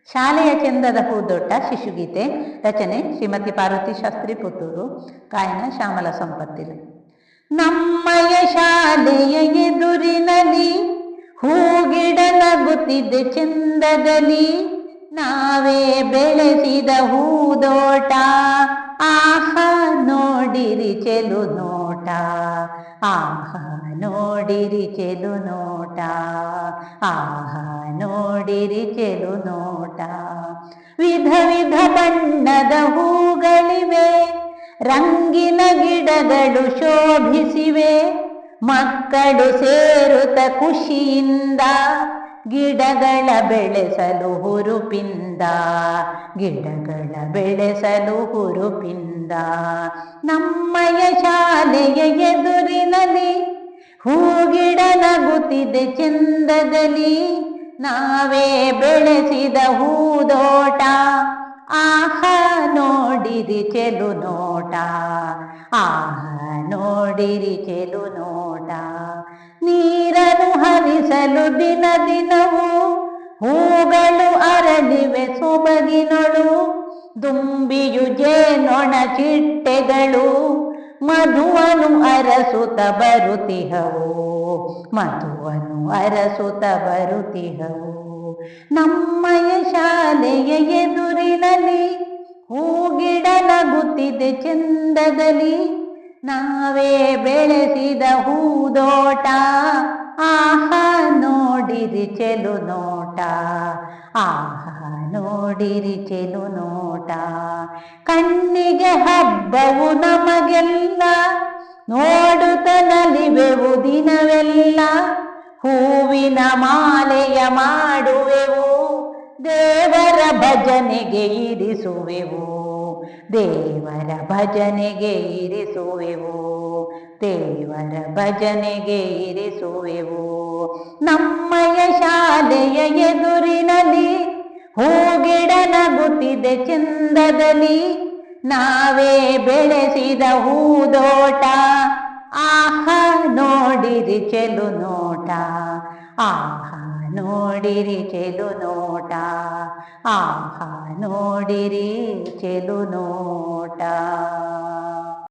ಶಾಲೆಯ ಚೆಂದದ ಹೂದೋಟ ಶಿಶುಗೀತೆ. ರಚನೆ ಶ್ರೀಮತಿ ಪಾರ್ವತಿ ಶಾಸ್ತ್ರಿ ಪುತ್ತೂರು. ಗಾಯನ ಶ್ಯಾಮಲ ಸಂಪತ್ತಿಲು. ನಮ್ಮಯ ಶಾಲೆಯ ಎದುರಿನಲ್ಲಿ ಹೂಗಿಡ ನಗುತ್ತಿದೆ ಚೆಂದದಲ್ಲಿ, ನಾವೇ ಬೆಳೆಸಿದ ಹೂದೋಟ. ಆಹಾ ನೋಡಿರಿ ಚೆಲು ನೋಟ, ಆಹಾ ನೋಡಿರಿ ಚೆಲು ನೋಟ, ಆಹಾ ನೋಡಿರಿ ಚೆಲು ನೋಟ. ವಿಧ ವಿಧ ಬಣ್ಣದ ಹೂಗಳಿವೆ, ರಂಗಿನ ಗಿಡಗಳು ಶೋಭಿಸಿವೆ. ಮಕ್ಕಳು ಸೇರುತ್ತ ಖುಷಿಯಿಂದ ಗಿಡಗಳ ಬೆಳೆಸಲು ಹುರುಪಿಂದ, ಗಿಡಗಳ ಬೆಳೆಸಲು ಹುರುಪಿಂದ. ನಮ್ಮಯ ಶಾಲೆಯ ಎದುರಿನಲ್ಲಿ ಹೂಗಿಡ ನಗುತ್ತಿದೆ ಚೆಂದದಲ್ಲಿ, ನಾವೇ ಬೆಳೆಸಿದ ಹೂದೋಟ. ಆಹಾ ನೋಡಿರಿ ಚೆಲು ನೋಟ, ಆಹಾ ನೋಡಿರಿ ಚೆಲು ನೋಟ. ನೀರನ್ನು ಹರಿಸಲು ದಿನ ದಿನವೂ ಹೂಗಳು ಅರಳಿವೆ ಸೊಬಗಿನೊಳು. ದುಂಬಿಯು ಜೇನೊಣ ಚಿಟ್ಟೆಗಳು ಮಧುವನ್ನು ಅರಸುತ್ತ ಬರುತ್ತಿಹವು, ಮಧುವನ್ನು ಅರಸುತ್ತ ಬರುತ್ತಿಹವು. ನಮ್ಮಯ ಶಾಲೆಯ ಎದುರಿನಲ್ಲಿ ಹೂಗಿಡ ನಗುತ್ತಿದೆ ಚೆಂದದಲ್ಲಿ, ನಾವೇ ಬೆಳೆಸಿದ ಹೂದೋಟ. ಆಹಾ ನೋಡಿರಿ ಚೆಲು ನೋಟ, ಆಹಾ ನೋಡಿರಿ ಚೆಲು ನೋಟ. ಕಣ್ಣಿಗೆ ಹಬ್ಬವು ನಮಗೆಲ್ಲ, ನೋಡುತ್ತ ನಲಿವೆವು ದಿನವೆಲ್ಲ. ಹೂವಿನ ಮಾಲೆಯ ಮಾಡುವೆವು, ದೇವರ ಭಜನೆಗೆ ಇರಿಸುವೆವು, ದೇವರ ಭಜನೆಗೆ ಇರಿಸುವೆವು, ದೇವರ ಭಜನೆಗೆ ಇರಿಸುವೆವು. ನಮ್ಮಯ ಶಾಲೆಯ ಎದುರಿನಲ್ಲಿ ಹೂಗಿಡ ನಗುತ್ತಿದೆ ಚೆಂದದಲ್ಲಿ, ನಾವೇ ಬೆಳೆಸಿದ ಹೂದೋಟ. ಆಹಾ ನೋಡಿರಿ ಚೆಲು ನೋಟ, ಆಹಾ ನೋಡಿರಿ ಚೆಲು ನೋಟ, ಆಹಾ ನೋಡಿರಿ ಚೆಲು ನೋಟ.